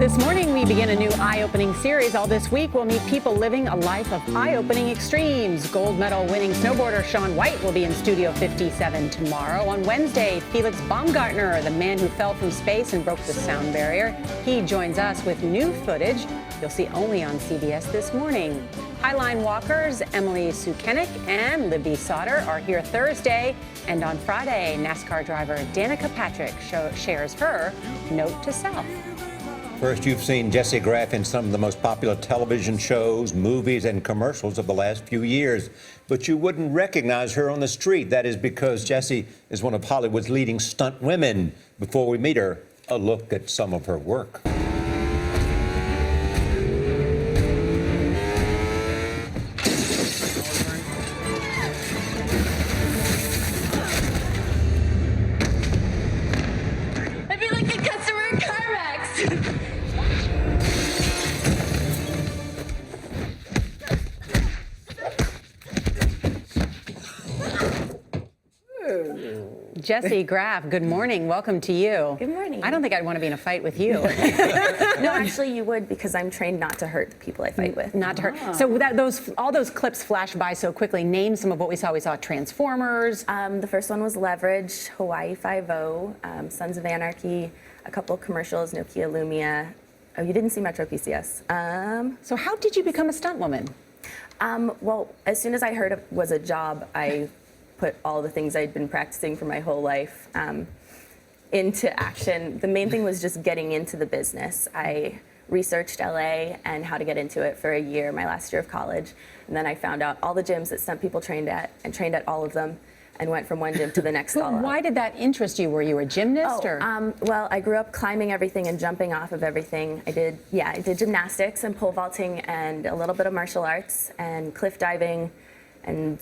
This morning, we begin a new eye-opening series. All this week, we'll meet people living a life of eye-opening extremes. Gold medal-winning snowboarder Shaun White will be in Studio 57 tomorrow. On Wednesday, Felix Baumgartner, the man who fell from space and broke the sound barrier, he joins us with new footage you'll see only on CBS This Morning. Highline walkers Emily Sukenik and Libby Sauter are here Thursday. And on Friday, NASCAR driver Danica Patrick shares her note to self. First, you've seen Jessie Graff in some of the most popular television shows, movies, and commercials of the last few years. But you wouldn't recognize her on the street. That is because Jessie is one of Hollywood's leading stunt women. Before we meet her, a look at some of her work. Jessie Graff, good morning. Welcome to you. Good morning. I don't think I'd want to be in a fight with you. No, actually you would, because I'm trained not to hurt the people I fight with. Not to hurt. So all those clips flash by so quickly. Name some of what we saw. We saw Transformers. The first one was Leverage, Hawaii Five-0, Sons of Anarchy, a couple commercials, Nokia Lumia. Oh, you didn't see Metro PCS. So how did you become a stunt woman? Well, as soon as I heard it was a job, I put all the things I'd been practicing for my whole life into action. The main thing was just getting into the business. I researched LA and how to get into it for a year, my last year of college. And then I found out all the gyms that stunt people trained at and trained at all of them and went from one gym to the next. Why did that interest you? Were you a gymnast? Well, I grew up climbing everything and jumping off of everything. I did gymnastics and pole vaulting and a little bit of martial arts and cliff diving and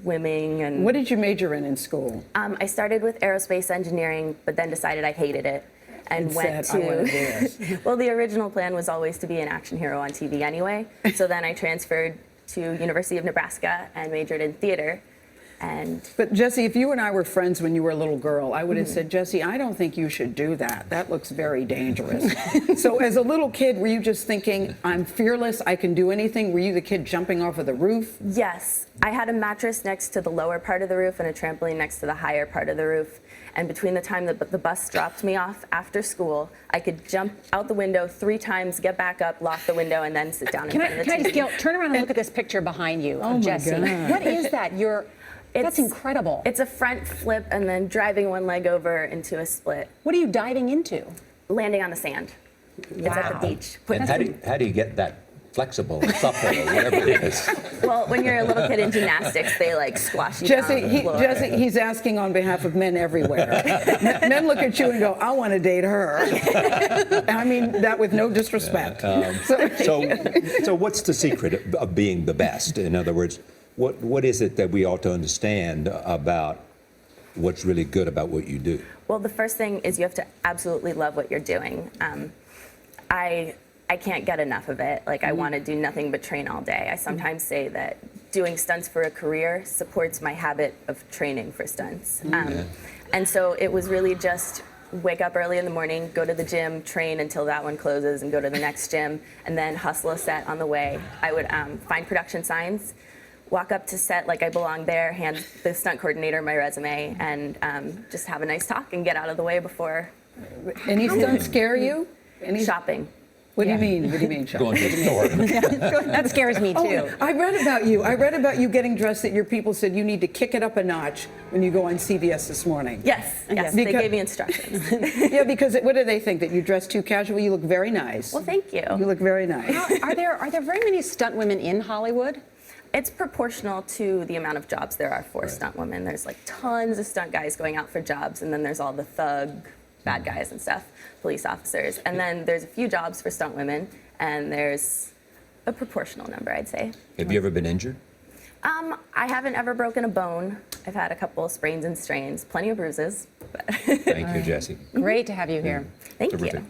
swimming. And what did you major in school? I started with aerospace engineering, but then decided I hated it and went to. Well, the original plan was always to be an action hero on TV anyway. So then I transferred to University of Nebraska and majored in theater. But Jessie, if you and I were friends when you were a little girl, I would have said, Jessie, I don't think you should do that. That looks very dangerous. So as a little kid, were you just thinking, I'm fearless, I can do anything? Were you the kid jumping off of the roof? Yes. I had a mattress next to the lower part of the roof and a trampoline next to the higher part of the roof. And between the time that the bus dropped me off after school, I could jump out the window 3 times, get back up, lock the window, and then sit down in front of the TV. Can I just, Gail, turn around and look at this picture behind you of Jessie. God. What is that? That's incredible. It's a front flip and then driving one leg over into a split. What are you diving into? Landing on the sand. Wow. It's at the beach. And how do you get that flexible, supple, or whatever it is? Well, when you're a little kid in gymnastics, they like squash you Jessie, down the floor. Jessie, he's asking on behalf of men everywhere. Men look at you and go, I want to date her. I mean that with no disrespect. So what's the secret of being the best? In other words, what is it that we ought to understand about what's really good about what you do? Well, the first thing is you have to absolutely love what you're doing. I can't get enough of it. Like, I want to do nothing but train all day. I sometimes say that doing stunts for a career supports my habit of training for stunts. And so it was really just wake up early in the morning, go to the gym, train until that one closes, and go to the next gym, and then hustle a set on the way. I would find production signs, walk up to set like I belong there, hand the stunt coordinator my resume, and just have a nice talk and get out of the way before. Any stunts scare you? Shopping. What do you mean? What do you mean, shopping? Going to the store. That scares me too. I read about you getting dressed that your people said you need to kick it up a notch when you go on CBS This Morning. Yes, they gave me instructions. Yeah, because what do they think? That you dress too casual? You look very nice. Well, thank you. You look very nice. Are there very many stunt women in Hollywood? It's proportional to the amount of jobs there are for stunt women. There's like tons of stunt guys going out for jobs, and then there's all the thug bad guys and stuff, police officers. And then there's a few jobs for stunt women, and there's a proportional number, I'd say. Have you ever been injured? I haven't ever broken a bone. I've had a couple of sprains and strains, plenty of bruises. But Thank you, Jessie. Great to have you here. Thank you.